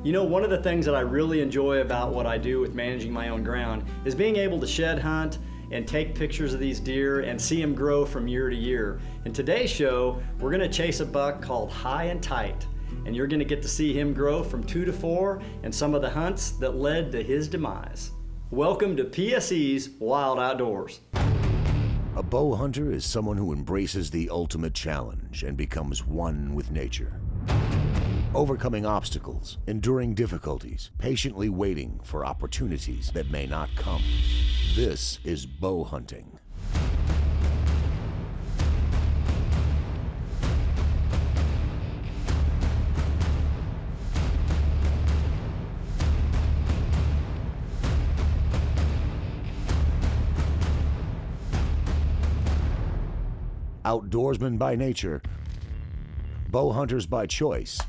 You know, one of the things that I really enjoy about what I do with managing my own ground is being able to shed hunt and take pictures of these deer and see them grow from year to year. In today's show, we're gonna chase a buck called High and Tight, and you're gonna get to see him grow from 2 to 4 and some of the hunts that led to his demise. Welcome to PSE's Wild Outdoors. A bow hunter is someone who embraces the ultimate challenge and becomes one with nature. Overcoming obstacles, enduring difficulties, patiently waiting for opportunities that may not come. This is bow hunting. Outdoorsmen by nature, bow hunters by choice.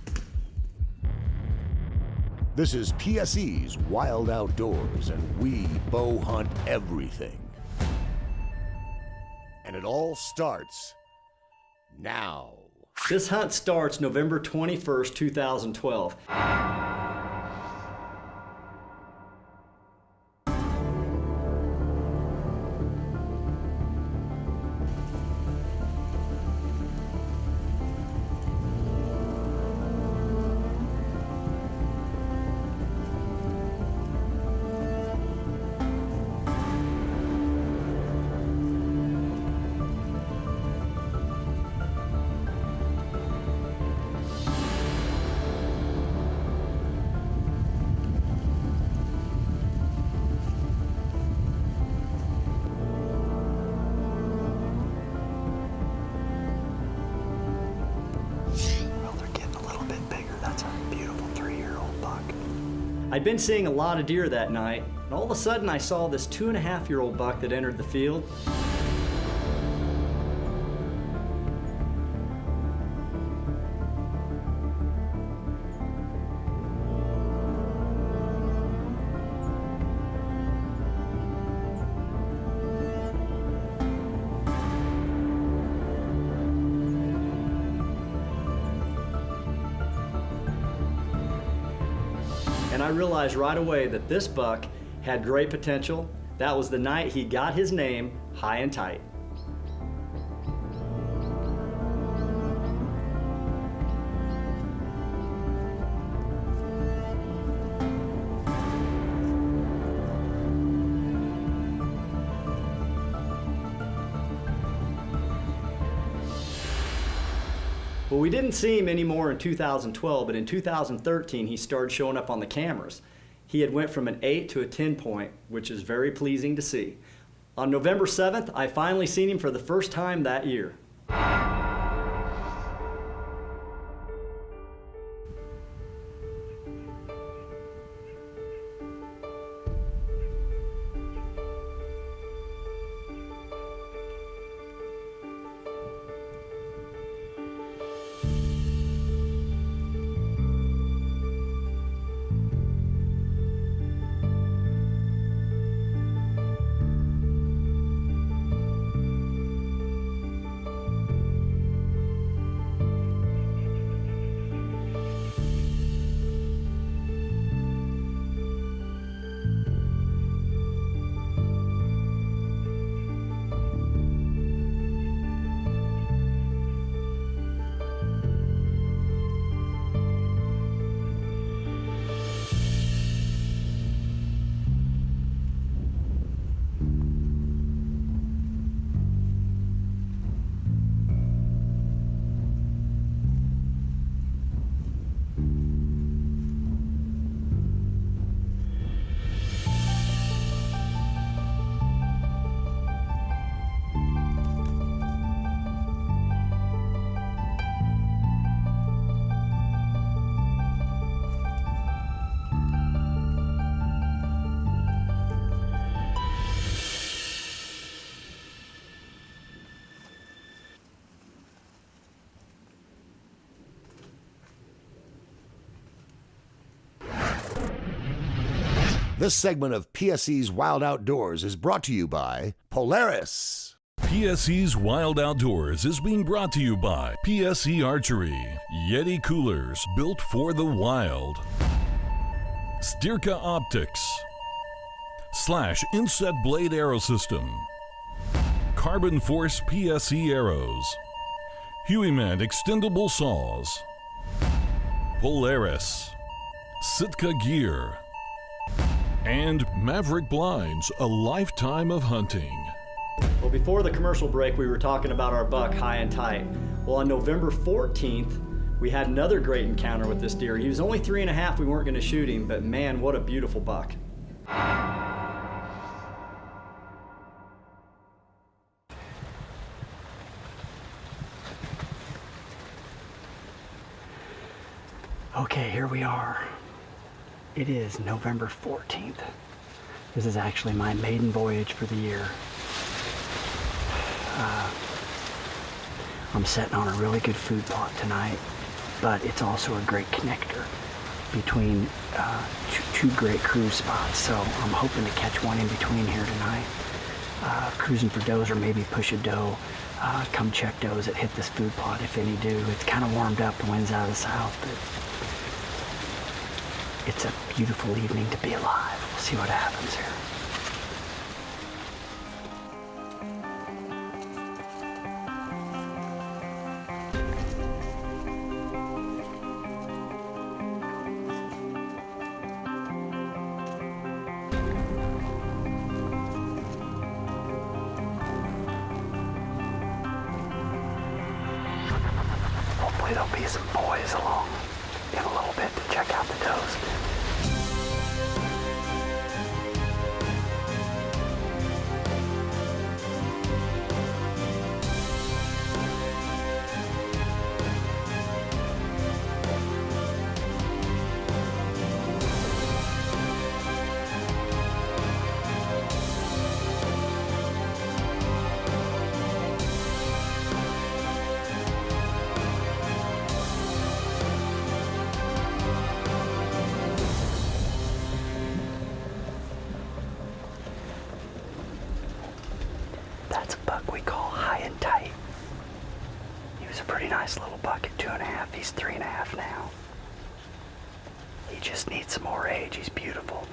This is PSE's Wild Outdoors, and we bow hunt everything. And it all starts now. This hunt starts November 21st, 2012. I'd been seeing a lot of deer that night, and all of a sudden I saw this 2.5-year-old buck that entered the field. And I realized right away that this buck had great potential. That was the night he got his name, High and Tight. Well, we didn't see him anymore in 2012, but in 2013 he started showing up on the cameras. He had went from an 8 to a 10 point, which is very pleasing to see. On November 7th, I finally seen him for the first time that year. This segment of PSE's Wild Outdoors is brought to you by Polaris. PSE's Wild Outdoors is being brought to you by PSE Archery, Yeti Coolers built for the wild. Steerka Optics, Slash Inset Blade Arrow System, Carbon Force PSE Arrows, Hueyman Extendable Saws, Polaris, Sitka Gear, and Maverick Blinds, a lifetime of hunting. Well, before the commercial break, we were talking about our buck, High and Tight. Well, on November 14th, we had another great encounter with this deer. He was only 3.5, we weren't gonna shoot him, but man, what a beautiful buck. Okay, here we are. It is November 14th. This is actually my maiden voyage for the year. I'm sitting on a really good food plot tonight, but it's also a great connector between two great cruise spots, so I'm hoping to catch one in between here tonight. Cruising for does, or maybe push a doe. Come check does that hit this food plot if any do. It's kind of warmed up, the wind's out of the south, but it's a beautiful evening to be alive. We'll see what happens here. Hopefully there'll be some boys along in a little bit to check out the does. That's a buck we call High and Tight. He was a pretty nice little buck at 2.5. He's 3.5 now. He just needs some more age. He's beautiful.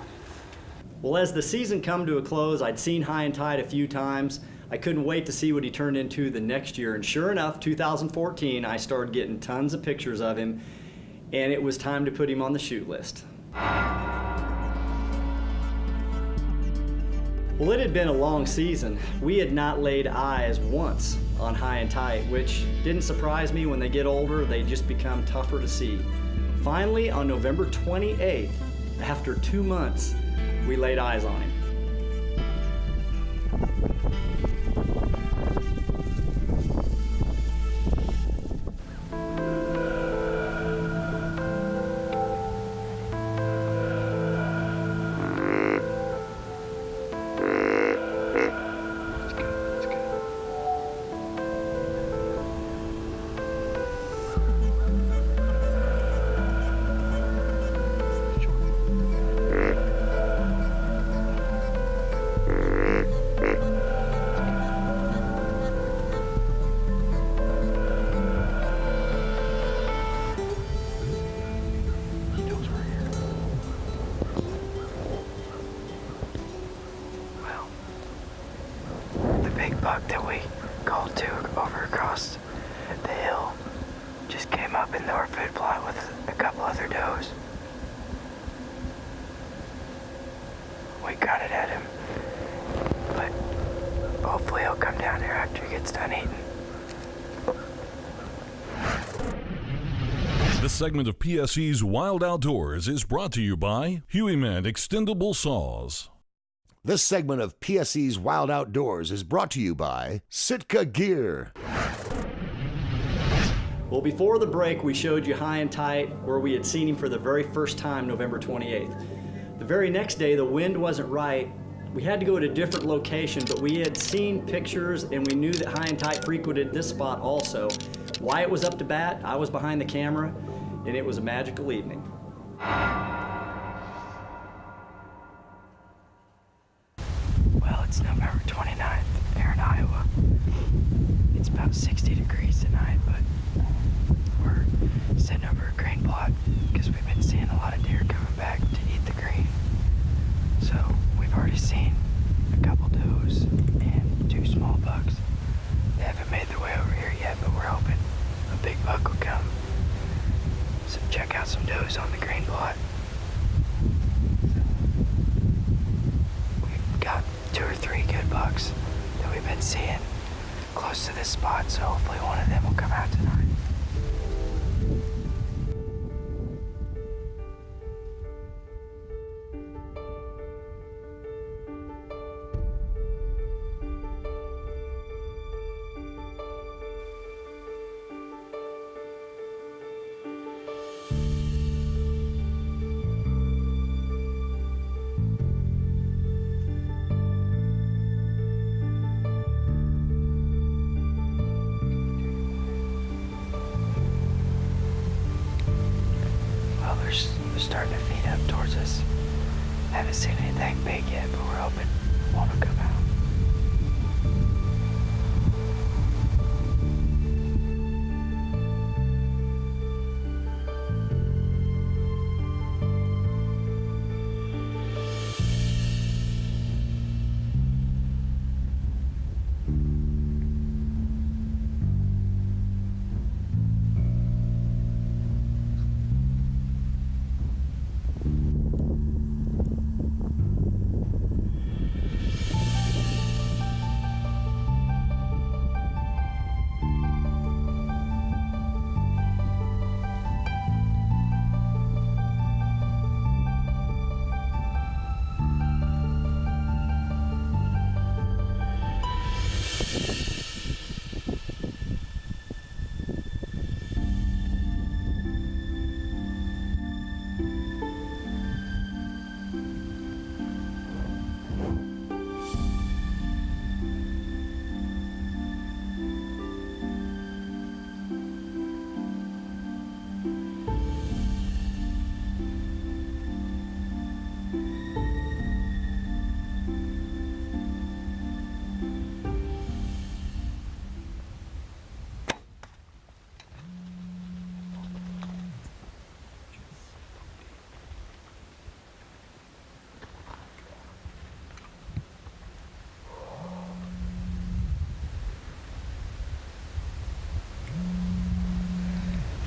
Well, as the season come to a close, I'd seen High and Tight a few times. I couldn't wait to see what he turned into the next year, and sure enough, 2014, I started getting tons of pictures of him, and it was time to put him on the shoot list. Well, it had been a long season. We had not laid eyes once on High and Tight, which didn't surprise me. When they get older, they just become tougher to see. Finally, on November 28th, after 2 months, we laid eyes on him. Big buck that we called to over across the hill just came up into our food plot with a couple other does. We got it at him, but hopefully he'll come down here after he gets done eating. This segment of PSE's Wild Outdoors is brought to you by Hueyman Extendable Saws. This segment of PSE's Wild Outdoors is brought to you by Sitka Gear. Well, before the break, we showed you High and Tight, where we had seen him for the very first time, November 28th. The very next day, the wind wasn't right. We had to go to a different location, but we had seen pictures and we knew that High and Tight frequented this spot also. Wyatt was up to bat, I was behind the camera, and it was a magical evening. Well, it's November 29th here in Iowa. It's about 60 degrees tonight, but we're sitting over a grain plot because we've been seeing a lot of deer coming back to eat the grain. seeing close to this spot, so hopefully one of them will come out tonight. They're starting to feed up towards us. Haven't seen anything big yet, but we're hoping one will come out.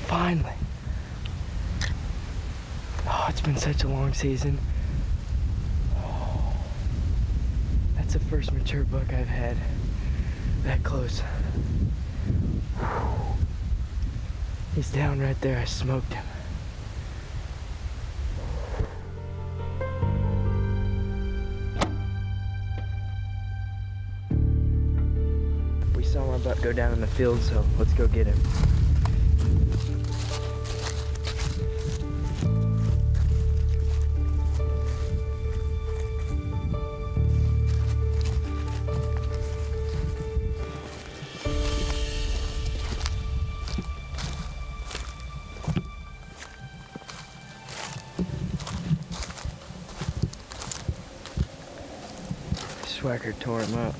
Finally. Oh, it's been such a long season. Oh, that's the first mature buck I've had that close. He's down right there. I smoked him. We saw my buck go down in the field, so let's go get him. Swagger tore him up.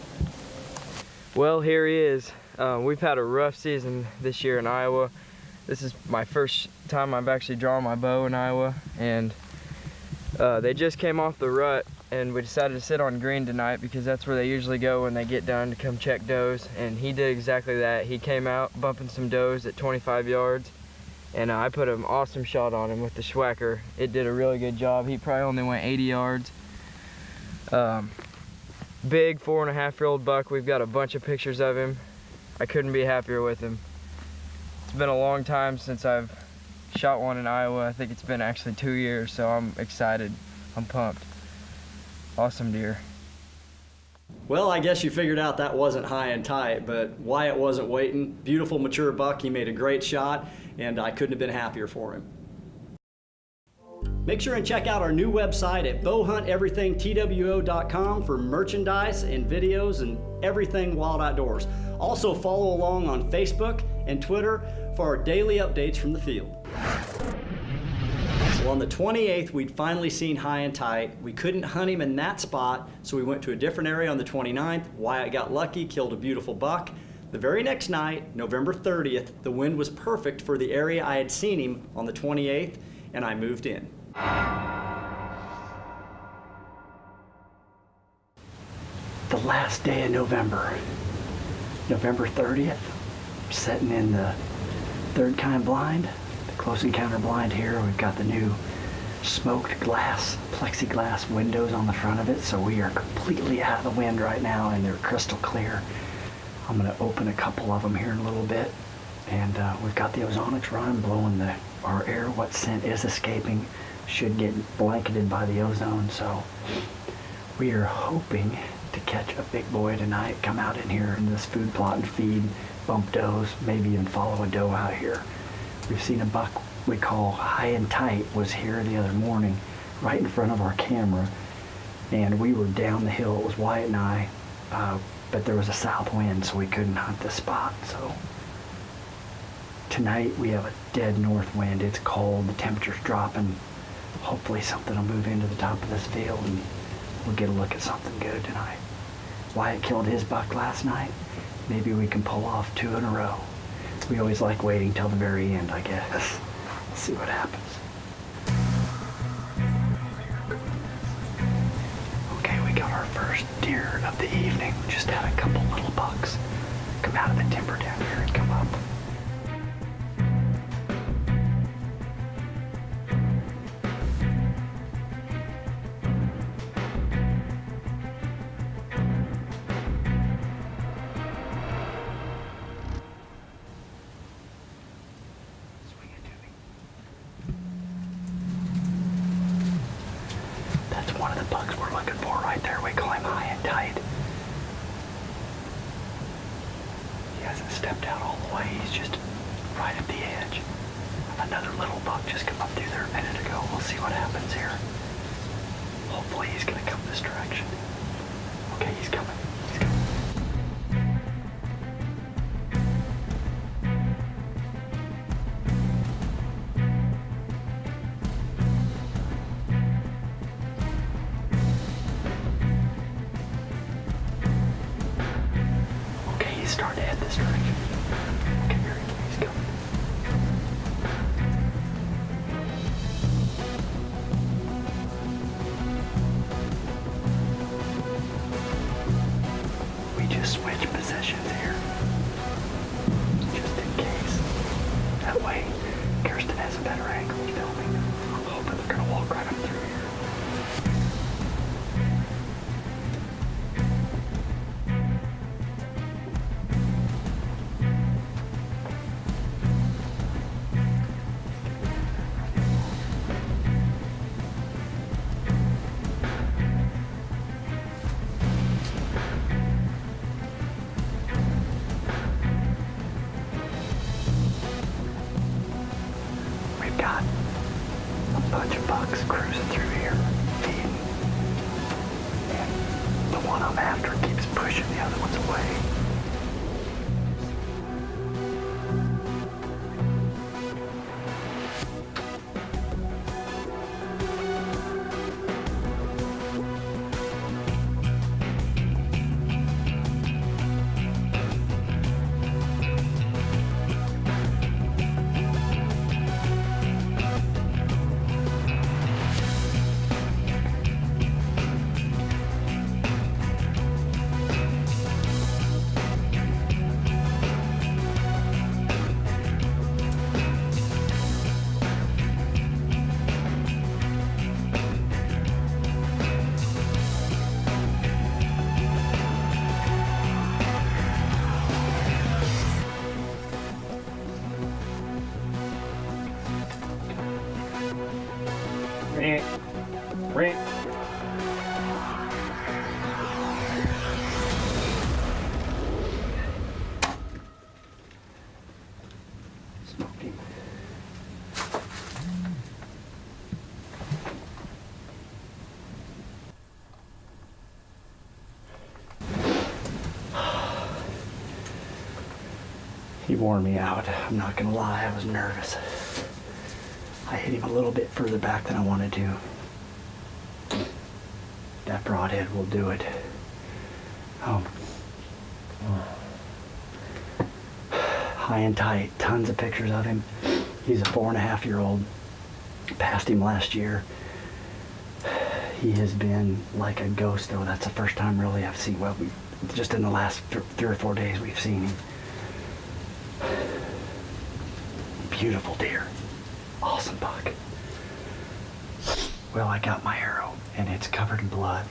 Well, here he is. We've had a rough season this year in Iowa. This is my first time I've actually drawn my bow in Iowa, and they just came off the rut, and we decided to sit on green tonight because that's where they usually go when they get done to come check does, and he did exactly that. He came out bumping some does at 25 yards, and I put an awesome shot on him with the Schwacker. It did a really good job. He probably only went 80 yards. Big 4.5-year-old buck. We've got a bunch of pictures of him. I couldn't be happier with him. It's been a long time since I've shot one in Iowa. I think it's been actually 2 years, so I'm excited. I'm pumped. Awesome deer. Well, I guess you figured out that wasn't high and tight, but Wyatt wasn't waiting. Beautiful mature buck. He made a great shot, and I couldn't have been happier for him. Make sure and check out our new website at bowhunteverythingtwo.com for merchandise and videos and everything wild outdoors. Also follow along on Facebook and Twitter for our daily updates from the field. Well, on the 28th, we'd finally seen high and tight. We couldn't hunt him in that spot, so we went to a different area on the 29th. Wyatt got lucky, killed a beautiful buck. The very next night, November 30th, the wind was perfect for the area I had seen him on the 28th, and I moved in. The last day of November, November 30th, sitting in the third kind blind, the close encounter blind here. We've got the new smoked glass, plexiglass windows on the front of it, so we are completely out of the wind right now and they're crystal clear. I'm going to open a couple of them here in a little bit, and we've got the ozonics running, blowing our air. What scent is escaping should get blanketed by the ozone, so we are hoping to catch a big boy tonight, come out in here in this food plot and feed, bump does, maybe even follow a doe out here. We've seen a buck we call High and Tight was here the other morning right in front of our camera, and we were down the hill. It was Wyatt and I, but there was a south wind, so we couldn't hunt this spot. So tonight we have a dead north wind. It's cold, the temperature's dropping. Hopefully something will move into the top of this field and we'll get a look at something good tonight. Wyatt killed his buck last night. Maybe we can pull off 2 in a row. We always like waiting till the very end, I guess. We'll see what happens. Okay, we got our first deer of the evening. We just had a couple little bucks come out of the timber down here and come up. That's one of the bucks we're looking for right there. We call him High and Tight. He hasn't stepped out all the way. He's just right at the edge. Another little buck just come up through there a minute ago. We'll see what happens here. Hopefully he's going to come this direction. Okay, he's coming. He's coming. He's starting to head this direction. Okay, very good. He's coming. We just switched positions here. Just in case. That way, Kirsten has a better angle of filming. I'm hoping they're going to walk right up through here. We've got a bunch of bucks cruising through here, feeding. And the one I'm after keeps pushing the other ones away. Smoked him. He wore me out. I'm not gonna lie, I was nervous. I hit him a little bit further back than I wanted to. That broadhead will do it. High and Tight, tons of pictures of him. He's a 4.5-year-old. Passed him last year. He has been like a ghost though. That's the first time really I've seen, well, just in the last 3 or 4 days we've seen him. Beautiful deer. Awesome buck. Well, I got my arrow, and it's covered in blood.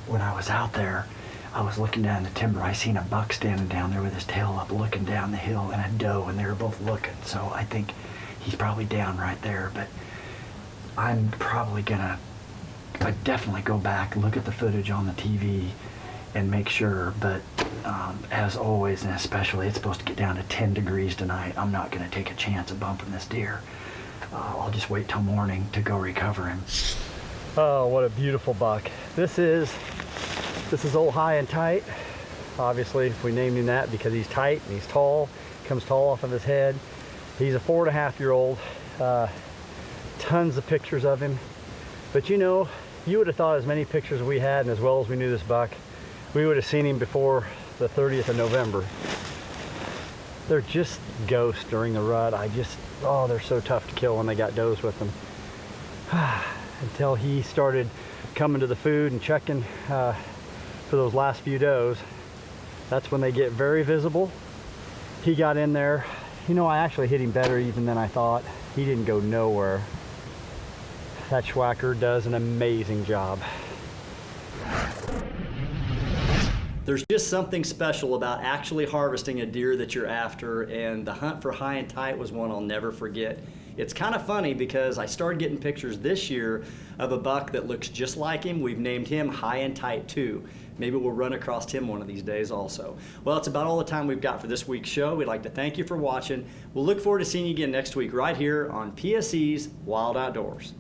When I was out there, I was looking down the timber. I seen a buck standing down there with his tail up looking down the hill, and a doe, and they were both looking. So I think he's probably down right there, but I'm probably gonna definitely go back, look at the footage on the TV, and make sure. But as always, and especially, it's supposed to get down to 10 degrees tonight. I'm not gonna take a chance of bumping this deer. I'll just wait till morning to go recover him. Oh, what a beautiful buck. This is old High and Tight. Obviously, we named him that because he's tight and he's tall, comes tall off of his head. He's a 4.5-year-old. Tons of pictures of him. But you know, you would have thought as many pictures as we had and as well as we knew this buck, we would have seen him before the 30th of November. They're just ghosts during the rut. Oh, they're so tough to kill when they got does with them. Until he started coming to the food and checking for those last few does. That's when they get very visible. He got in there. You know, I actually hit him better even than I thought. He didn't go nowhere. That Schwacker does an amazing job. There's just something special about actually harvesting a deer that you're after, and the hunt for High and Tight was one I'll never forget. It's kind of funny because I started getting pictures this year of a buck that looks just like him. We've named him High and Tight 2. Maybe we'll run across him one of these days also. Well, it's about all the time we've got for this week's show. We'd like to thank you for watching. We'll look forward to seeing you again next week right here on PSE's Wild Outdoors.